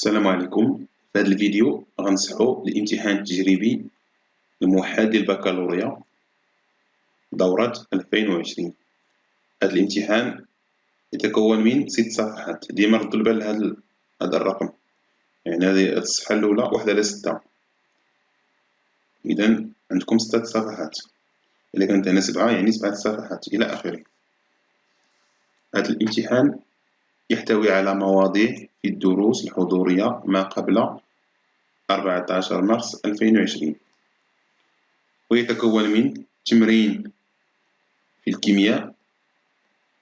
السلام عليكم. في هذا الفيديو غنصحو الامتحان التجريبي الموحد للبكالوريا دورة 2020. هذا الامتحان يتكون من 6 صفحات. ديما ردوا البال لهذا الرقم، يعني هذه الصفحة الأولى واحدة على 6. إذا عندكم 6 صفحات، إذا كانت هنا 7 يعني 7 صفحات إلى آخره. هذا الامتحان يحتوي على مواضيع في الدروس الحضورية ما قبل 14 مارس 2020، ويتكون من تمرين في الكيمياء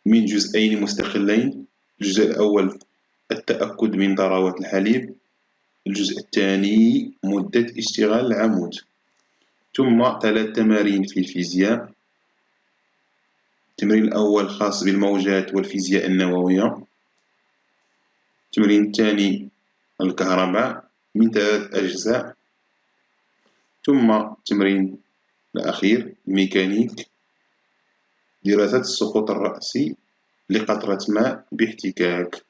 من جزئين مستقلين. الجزء الأول التأكد من ضراوة الحليب، الجزء الثاني مدة اشتغال العمود، ثم 3 تمارين في الفيزياء. التمرين الأول خاص بالموجات والفيزياء النووية، التمرين الثاني الكهرباء من 3 أجزاء، ثم التمرين الأخير الميكانيك، دراسة السقوط الرأسي لقطرة ماء باحتكاك.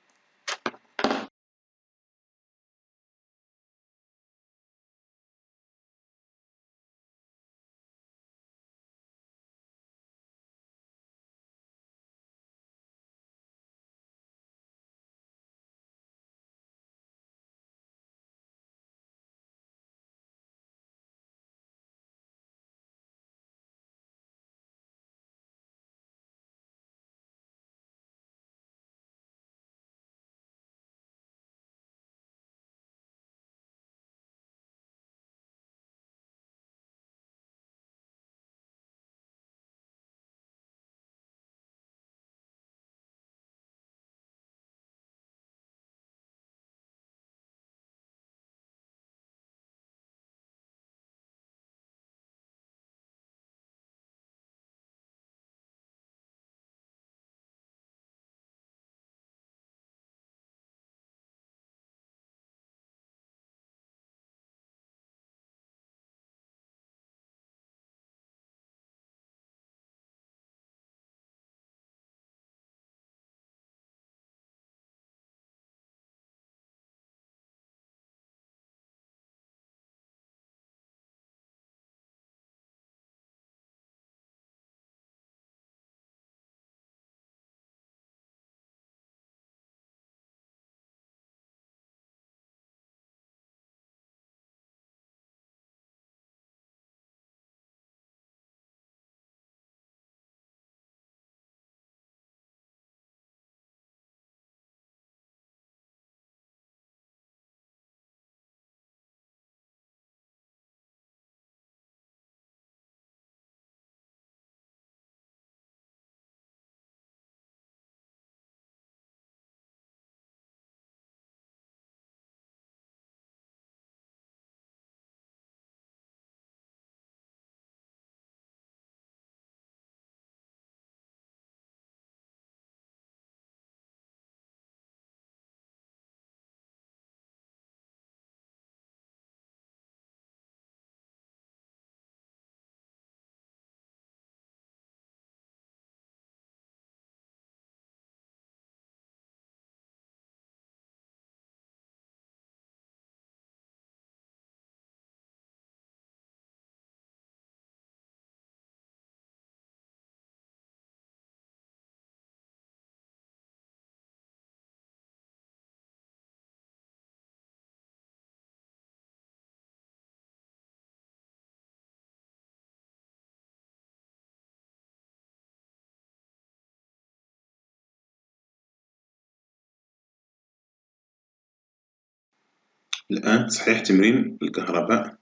الآن تصحيح تمرين الكهرباء.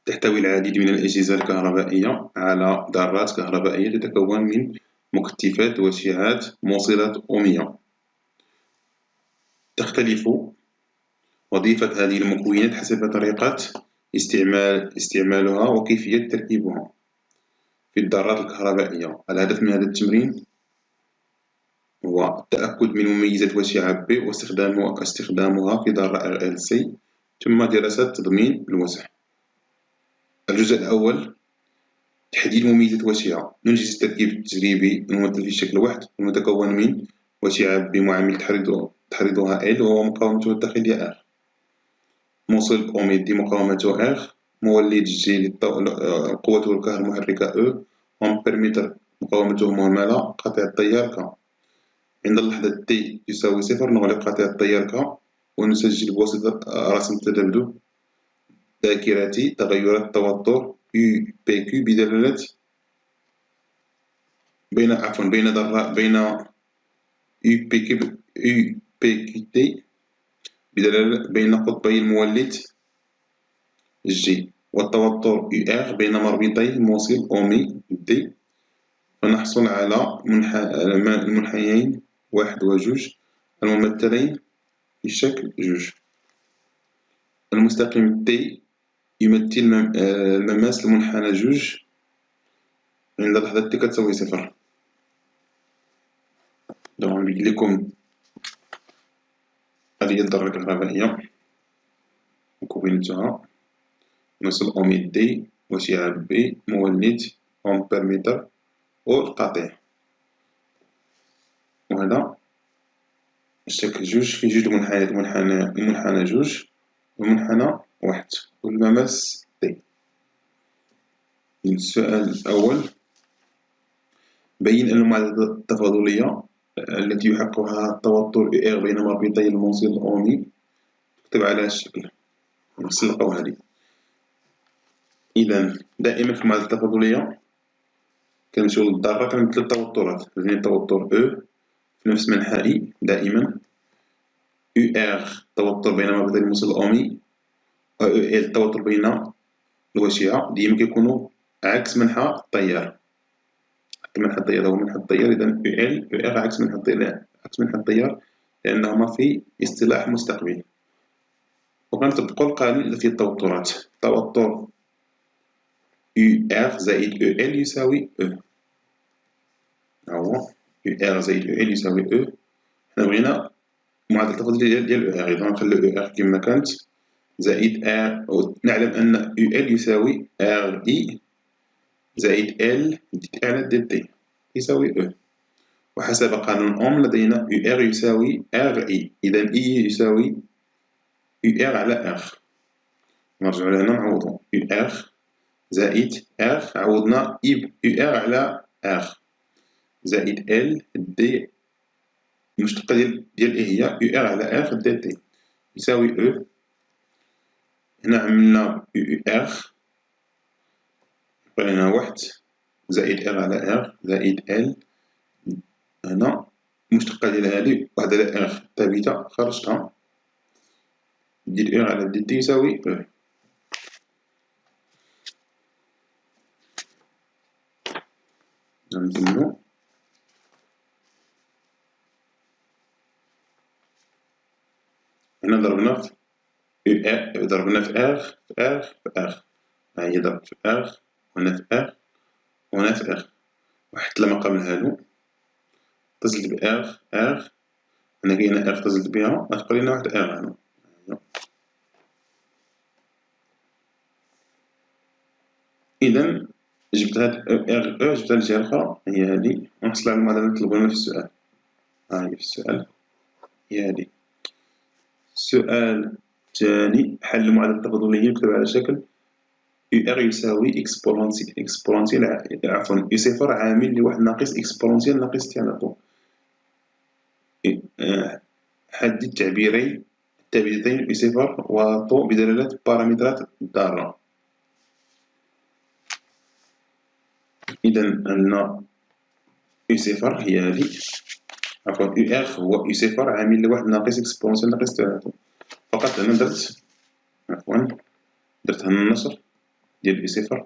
تحتوي العديد من الأجهزة الكهربائية على ذرات كهربائية تتكون من مكثفات وشعاعات موصلات أومية. تختلف وظيفة هذه المكونات حسب طريقة استعمالها وكيفية تركيبها في الذرات الكهربائية. الهدف من هذا التمرين هو التأكد من مميزات وشعاع B واستخدامها في ذرة RLC، ثم دراسة تضمين الوسع. الجزء الأول تحديد مميزات وشعة. ننجز التركيب التجريبي الممثل في شكل واحد المتكون من وشعة بمعامل تحريضها L وهو مقاومته الداخلية R. موصل أوميد دي مقاومته R، مولد جي قوته الكهرومحركة E، أمبيرميتر مقاومته مهملة، قاطع التيار K. عند اللحظة T يساوي صفر نغلق قاطع التيار K ونسجل بواسطة رسم التذبذب ذاكرتي تغيرات التوتر UPQ بدلالة بين UPQT بدلالة بين قطبي المولد G، والتوتر UR بين مربطي الموصل أومي D. فنحصل على المنحنيين واحد وجوج الممثلين في شكل جوج. المستقيم T يمثل المماس لمنحنى جوج عند لحظة T كتساوي صفر. دابا غنبين لكم هذه هي الذرة الكهربائية مكوناتها موصل أوميد دي وشعاع بي مولد أمبيرميتر والقاطع، وهذا الشكل جوج فيه جوج منحنيات، المنحنى جوج والمنحنى واحد والمماس دي. السؤال الأول: بين أن المعادلة التفاضلية التي يحققها التوتر R بين مربطي الموصل أومي تكتب على هذا الشكل. نسلقو هذه. إذا دائما في المعادلة التفاضلية كنمشيو للذرة كنمثلو التوترات، يعني توتر E في نفس منحنى دائما، UR التوتر بين مربطي الموصل أومي، EL التوتر بين الوشيعة ديما كيكونو عكس منحى التيار. منحى التيار هو منحى التيار، إذا UL UR عكس منحى التيار لأنهما في اصطلاح مستقبل. وكنطبقو القانون إذا فيه التوترات، توتر UR زائد EL يساوي E. ها هو UR زائد EL يساوي E. حنا بغينا معادلة التفاضلية ديال ER، إذا غنخليو ER كما كانت زائد R، نعلم أن UL يساوي RI زائد L دي على دي تي يساوي E. وحسب قانون أوم لدينا UR يساوي RI، إذا I يساوي UR على R. نرجعو لهنا نعوضو UR زائد R، عوضنا UR على R زائد L دي المشتقة ديال إي هي UR على R دي تي يساوي E. هنا عملنا UR بقينا واحد زائد R على R زائد L، هنا المشتقة ديال هادي واحد على R ثابتة خرجتها، دير R على دي تي يساوي E. نكملو. هنا ضربنا في ضربنا في R في R في R، ها هي ضربت في R وهنا في R وهنا في R، وحدت المقام هادو اتصلت ب R هنا كاينة R اتصلت بها غتبقى لينا واحد R هنا. إذا جبت هاد R جبتها للجهة الأخرى هي هادي، ونحصل على المعادلة اللي طلبونا في السؤال. ها هي في السؤال هي هادي. السؤال الثاني: حل المعادلة التفاضلية يكتب على شكل UR يساوي إكسبونسيال عفوا يصفر عامل لواحد ناقص إكسبونسيال ناقص تاع حدد تعبيري الثابتين بصفر وطو بدلالة بارامترات الذرة. إذا عندنا U0 هي هذه، عفوا UR هو U0 عامل لواحد ناقص إكسبونسيال ناقص تاع، فقط أنا درت هنا النشر ديال U0،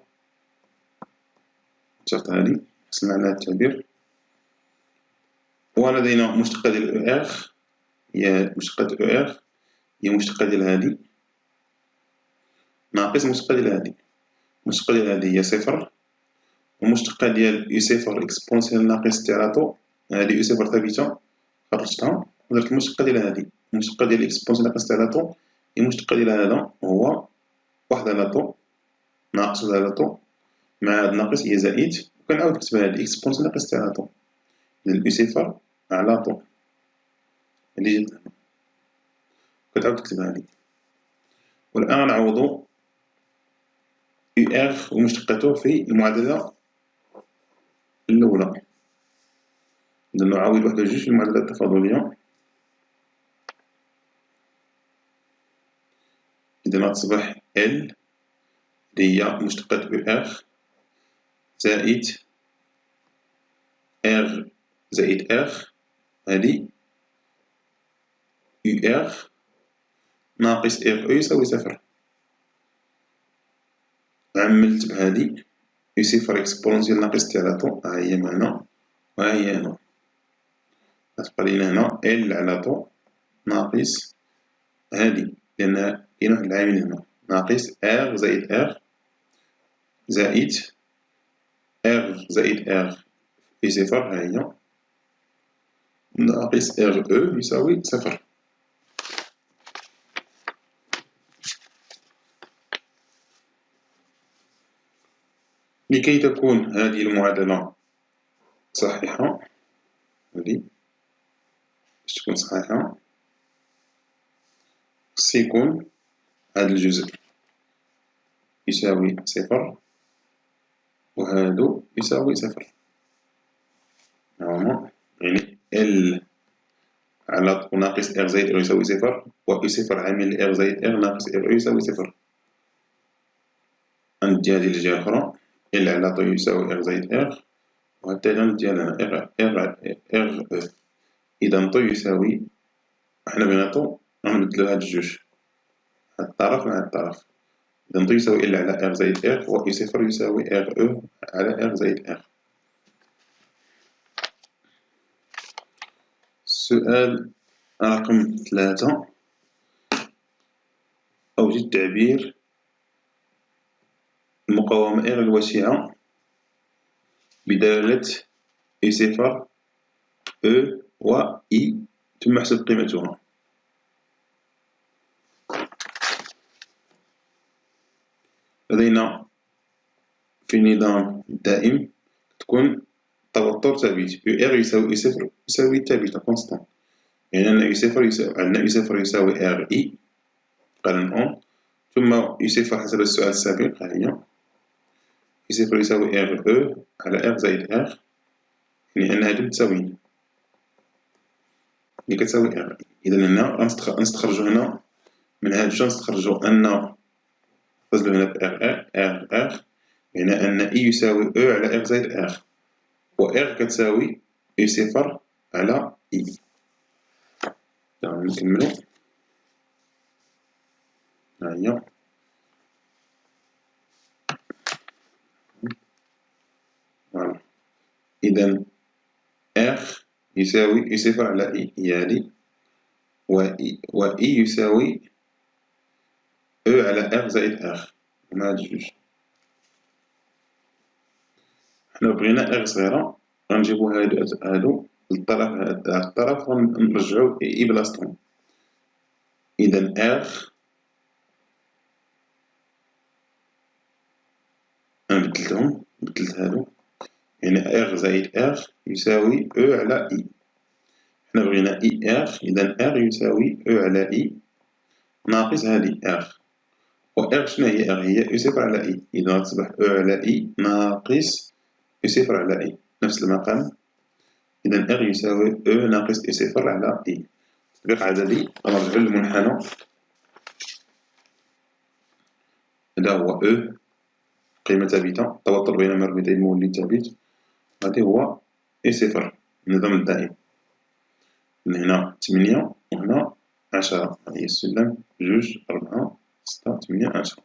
نشرت هذه حصلنا على هذا التعبير. ولدينا مشتقة ديال UR هي مشتقة UR هي مشتقة ديال هذه ناقص مشتقة ديال هذه، المشتقة ديال هذه هي صفر، والمشتقة ديال U0 إكسبونسيال ناقص تاع هذه U0 ثابتة خرجتها ودرت المشتقة ديال هذه، المشتقة ديال إكسبونسيال ناقص تاع هي المشتقة ديال هذا هو واحد على طو ناقص واحد على طو مع هاد ناقص هي زائد، وكنعاود نكتب هاد إكسبونسيال ناقص تاع طو، إذا U0 على طو اللي جات هنا كتعاود تكتب هادي. والآن نعوض UR ومشتقاته في المعادلة الأولى. إذا نعوض واحد وجوج في المعادلة التفاضلية. إذا غتصبح L اللي هي مشتقات UR زائد R زائد R هادي UR ناقص RE يساوي صفر. عملت بهادي يو صفر إكسبونونسيال ناقص تي على طو، ها هي معنا وها هي هنا. غتبقى لينا هنا إل على طو ناقص هادي، لأن كاين واحد العامل هنا ناقص إغ زائد إغ زائد إغ زائد إغ في صفر، ها هي ناقص إغ أو يساوي صفر. لكي تكون هذه المعادلة صحيحة، هذه باش تكون صحيحة خص يكون هذا الجزء يساوي صفر وهادو يساوي صفر. هما يعني إل على طو ناقص إغ زائد إغ يساوي صفر، و إي صفر عامل إغ زائد إغ ناقص إغ يساوي صفر. غندي هذه الجهة الأخرى إل على طو يساوي إغ زائد إغ، وهالتالي غنديها لنا إغ أو. إذا طو يساوي، حنا بغينا طو غنبدلو هاد الجوج، هاد الطرف مع هاد الطرف. إذا طو يساوي إل على إغ زائد إغ، و إي صفر يساوي إغ أو على إغ زائد إغ. السؤال رقم 3، أوجد تعبير المقاومة إغ الواسعة بدالة إي صفر أو و إي ثم احسب قيمتها. لدينا في نظام دائم تكون توتر ثابت، يو إغ يساوي إي صفر يساوي ثابتة كونستون، يعني أن إي صفر يساوي، عندنا إي صفر يساوي إغ إي قلم أون، ثم إي صفر حسب السؤال السابق ها هي إي صفر يساوي إغ أو على إغ زائد إغ، يعني أن هادو متساويين اللي كتساوي إغ. إذا هنا غنستخرجو هنا من هاد الجوج غنستخرجو أن نختزلو هنا في إغ يعني أن إي يساوي أو على إغ زائد إغ، و إغ كتساوي إي صفر على إي. نكملو ها هي فوالا. إذا إغ يساوي إي صفر على إي هي هادي، و إي يساوي أو على إغ زائد إغ، هما هاد الجوج. حنا بغينا إغ صغيرة غنجيبو هادو للطرف، هاد الطرف غنرجعو إي بلاصتهم. إذا إغ أنا بدلت هادو، يعني إغ زائد إغ يساوي أو على إي. حنا بغينا إي إغ، إذا إغ يساوي أو على إي ناقص هادي إغ، و إغ شنو هي إغ؟ هي أو صفر على إي، إذا غتصبح أو على إي ناقص أو صفر على إي نفس المقام. إذا إغ يساوي أو ناقص إي صفر على إي. تطبيق عددي غنرجعو للمنحنى، هذا هو أو قيمة ثابتة، التوتر بين مربوطين مولد ثابت، هذا هو إي صفر النظام الدائم. من هنا 8 وهنا 10، هي السلم 2 4 6 8 10.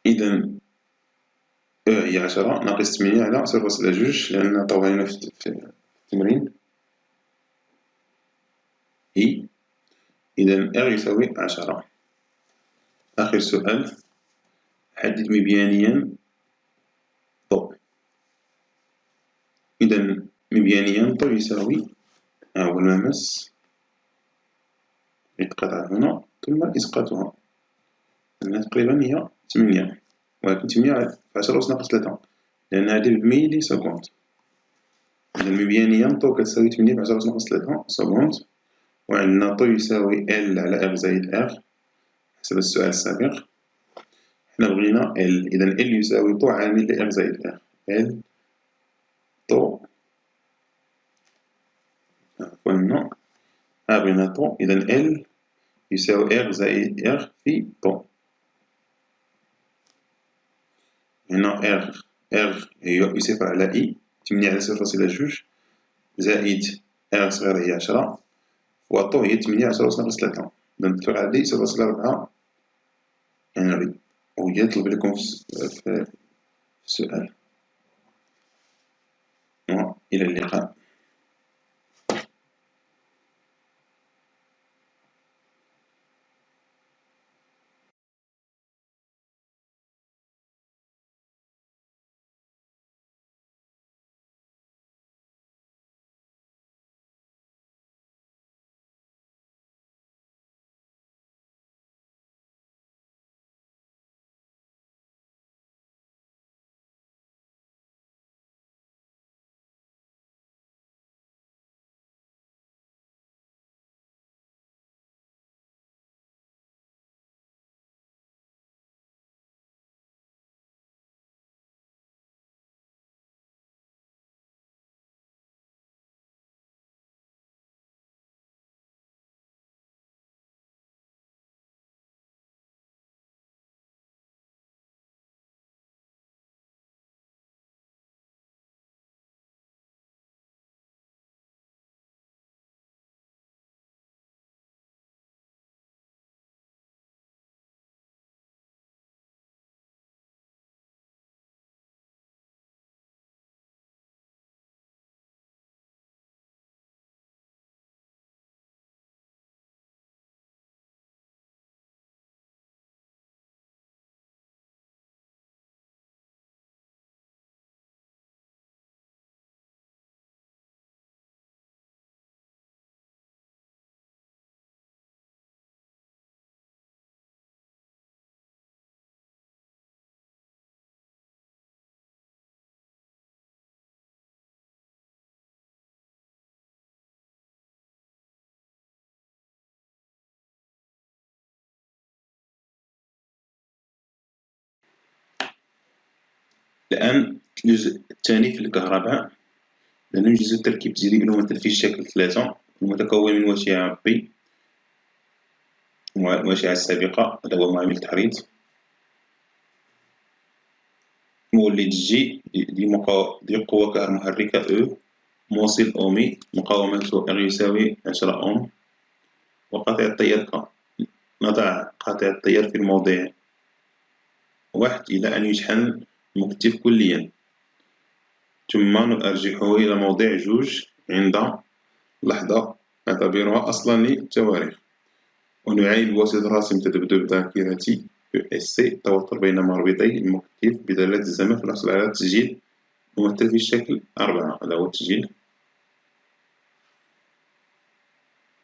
إذا أو هي 10 ناقص 8 على 0.2، لأن عطاوها لنا في التمرين إي. إذا إغ يساوي 10. آخر سؤال، حدد مبيانيا طو. إذا مبيانيا طو يساوي، ها هو الممس يتقطع هنا ثم إسقاطها، لأنها تقريبا هي 8، ولكن 8 في 10 أس ناقص 3 لأن هادي بميلي سكوند. إذا مبيانيا طو كتساوي 8 في 10 أس ناقص 3 سكوند، وعندنا طو يساوي ال على ار زائد ار حسب السؤال السابق. حنا بغينا ال، إذا ال يساوي طو عامل لار زائد ار. ال طو عفوا بغينا طو، إذا ال يساوي ار زائد ار في طو. هنا ار هي صفر على اي 8 على 0.2 زائد ار صغيرة هي 10 وطو هي 8 10.3. إذا الفرق عندي 0.4 هنري، وهي طلب لكم في السؤال. وإلى اللقاء. الآن الجزء الثاني في الكهرباء، نوجد تركيب تجريبي الممثل في الشكل 3 المتكون من وشعة B والوشعة السابقة هذا هو معامل التحريض، مولد G دي قوة كهرومحركة E، موصل أومي مقاومته R يساوي 10 أوم، وقاطع التيار K. نضع قاطع التيار في الموضع 1 إلى أن يشحن المكثف كليا، ثم نرجحه إلى موضع 2 عند لحظة نعتبرها أصلا للتواريخ، ونعاين بواسطة راسم تذبذب ذاكرتي USC التوتر بين مربطي المكثف بدالة الزمن فنحصل على تسجيل ممثل في الشكل 4. هذا هو التسجيل،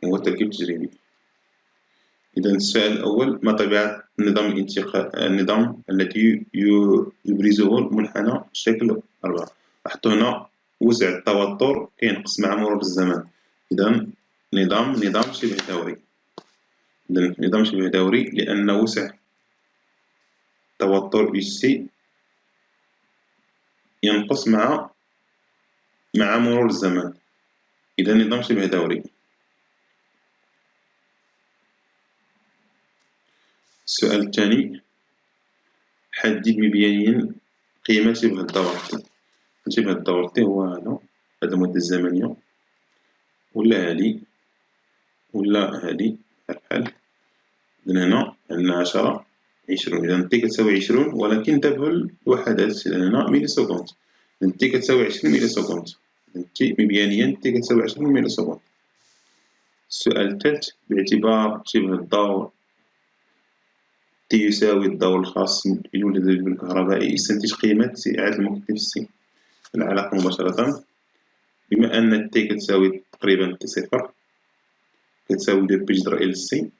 هو التركيب التجريبي. إذا السؤال الأول: ما طبيعة النظام الذي يبرزه المنحنى الشكل 4؟ لاحظتوا هنا وسع التوتر كينقص مع مرور الزمن، إذا نظام شبه دوري. إذا نظام شبه دوري لأن وسع توتر UC ينقص مع مرور الزمن، إذا نظام شبه دوري. السؤال الثاني: حدد مبينيا قيمة شبه الدورة T. شبه الدورة T هو هذا المدة الزمنية، ولا هادي ولا هادي بحال. إذا هنا عندنا 10 20، إذا T كتساوي 20 ولكن تبع الوحدات، إذا هنا ميلي سكوند، إذا T كتساوي 20 ميلي سكوند، T مبينيا T كتساوي 20 ميلي سكوند. السؤال الثالث: باعتبار شبه الدور T يساوي الدور الخاص بالولد الكهربائي، استنتج قيمة إعادة المكثف C. العلاقة مباشرة: بما أن T كتساوي تقريبا T0 كتساوي بي جذر ال سي،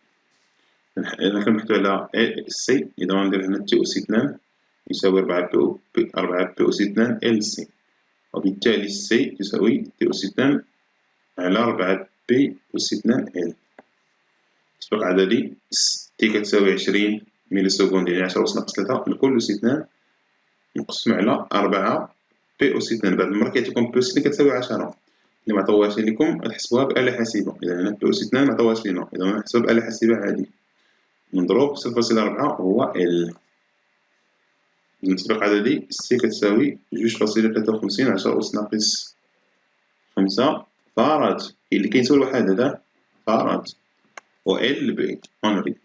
إذا كنبحثو على سي إذا غندير هنا تي أس 2 يساوي 4 بي أس 2 ال سي، وبالتالي سي تساوي تي أس 2 على 4 بي أس 2 ال. تطبيق عددي تي كتساوي 20 ملي سكوند يعني 10 أس ناقص 3 لكل أس 2 نقسم على 4 بي أس 2. بعد المرة كتكون بي أس 2 كتساوي 10 اللي معطوهاش ليكم غتحسبوها بآلة حاسبة. إذا هنا بي أس 2 معطوهاش لينا، إذا غنحسبوها بآلة حاسبة عادي. نضرب 0.4 هو ال. تطبيق عددي سي كتساوي 2.53 10 أس ناقص 5 فراد، هي اللي كيساوي الوحدة هذا فراد، و ال بي هنري.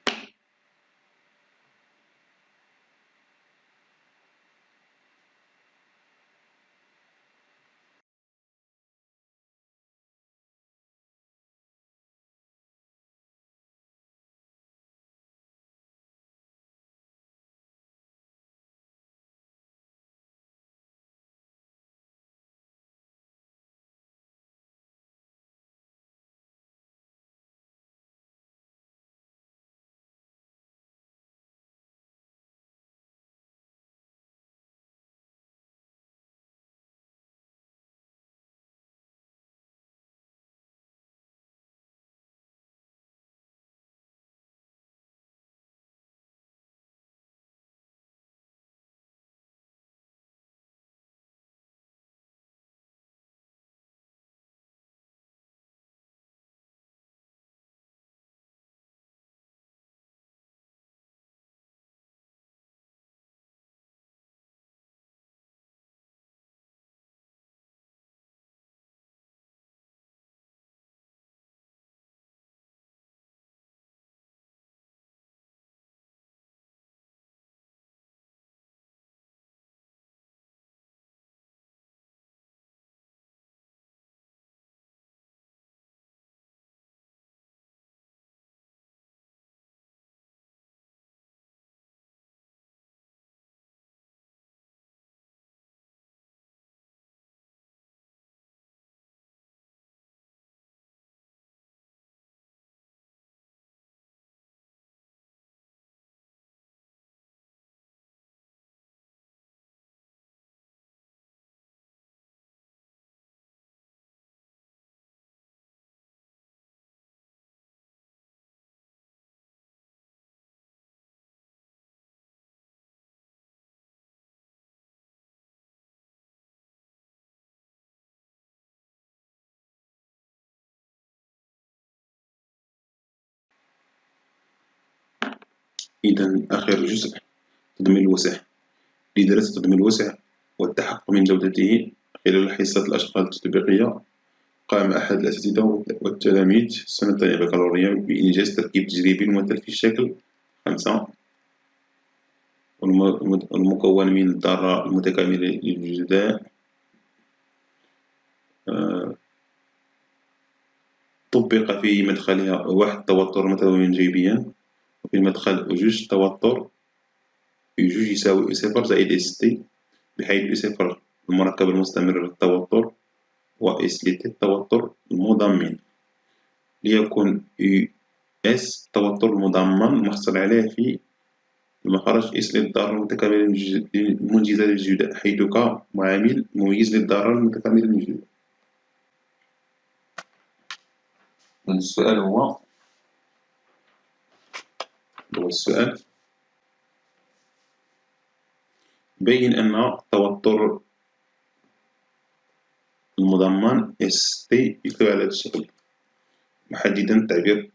إذا آخر جزء تضمين الوسع. لدراسة تضمين الوسع والتحقق من جودته خلال حصة الأشغال التطبيقية، قام أحد الأساتذة والتلاميذ السنة الثانية بكالوريا بإنجاز تركيب تجريبي ممثل في الشكل 5 والمكون من الذرة المتكاملة للجداء. طبق في مدخلها 1 توتر متوازن جيبيا، وفي المدخل 2 توتر في 2 يساوي صفر زائد اس تي، بحيث صفر المركب المستمر للتوتر و اس لتي التوتر المضمن، ليكن اس التوتر المضمن محصل عليه في المخرج اس للذرة المتكاملة المنجزة للجداء، حيث ك معامل مميز للذرة المتكاملة للجداء. السؤال هو السؤال بين أن التوتر المضمن اس تي يكتب على هذا الشكل، محددا تعبير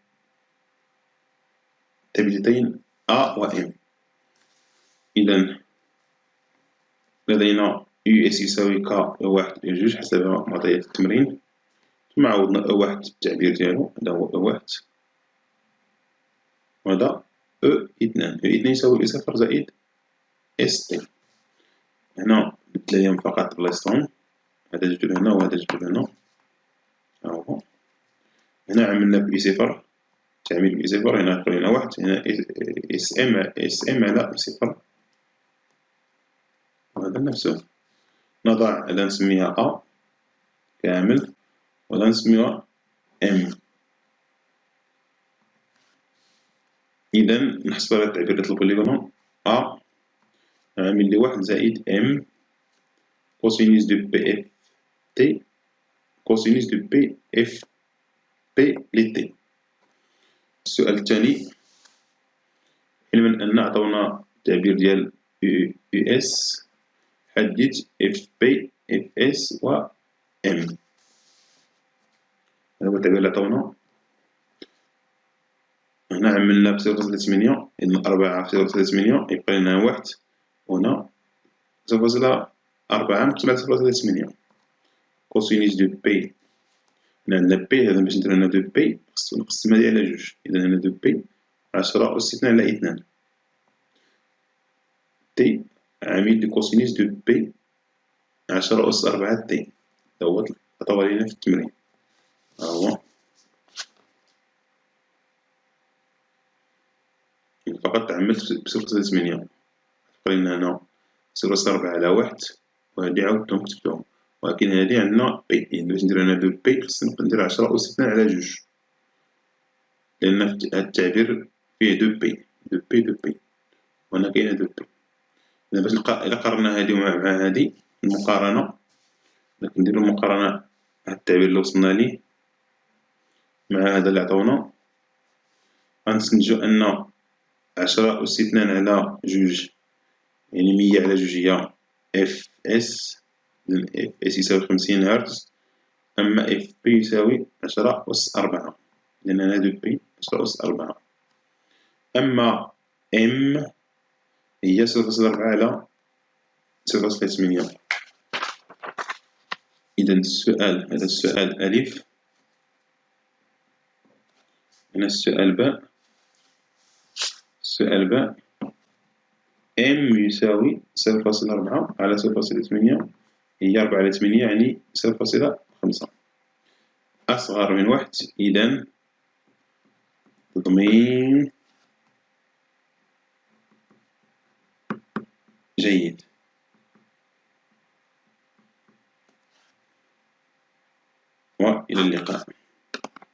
تابلتين A و M. إذا لدينا يو اس يساوي ك واحد إلى جوج حسب معطيات التمرين، ثم عوضنا أو واحد التعبير ديالو، هذا هو أو واحد، وهذا أو اثنان. أو اثنان يساوي صفر زائد اس تي. هنا نتلايم فقط بلايصتهم، هذا جبت هنا وهذا جبت هنا، ها هو. هنا عملنا بإي صفر، تعميل بإي صفر، هنا خلينا واحد، هنا اس ام على صفر، وهذا نفسه. نضع هذا نسميها أ كامل، وهذا نسميها ام. إذا نحصل على التعبير اللي طلبوا لي هنا أ عامل لي واحد زائد ام كوسينوس دو بي اف تي كوسينوس دو بي اف بي لتي. السؤال الثاني، علما أن عطاونا التعبير ديال يو اس، حدد اف بي اف اس و ام. هذا هو التعبير اللي عطاونا. هنا عملنا ب0.8، إذن 4 في 0.8 يبقى لنا 1، وهنا 0.4 مقسوم على 0.8. كوسينيس دو بي، هنا عندنا بي، هذا باش نديرو هنا دو بي خصو نقسم هادي على جوج، إذا هنا دو بي 10 أس 2 على 2. تي عميد دو كوسينيس دو بي 10 أس 4 تي، هذا هو عطاوها لينا في التمرين. ها هو فقط عملت ب0.8، بقى لنا هنا 0.4 على 1، وهادي عاودتهم كتبتهم، ولكن هادي عندنا بي، يعني باش ندير هنا دو بي خصني ندير 10 أس 2 على جوج، لأن هاد التعبير فيه دو بي دو بي دو بي، وهنا كاينة دو بي. إذا باش إلا قارنا هادي مع هادي المقارنة، نديرو المقارنة هاد التعبير اللي وصلنا ليه مع هذا اللي عطاونا، غنستنتجو أن 10 أس 2 على جوج يعني 100 على جوج هي اف اس، إذن اف اس يساوي 50 هرتز، أما اف بي يساوي 10 أس 4، لأن هنا دو بي 10 أس 4. أما ام هي 0.4 على 0.8. إذا السؤال، هذا السؤال ألف. هنا السؤال باء. السؤال باء، ام يساوي 0.4 على 0.8، هي 4 على 8 يعني 0.5، أصغر من 1. إذا تضمين جيد. وإلى اللقاء.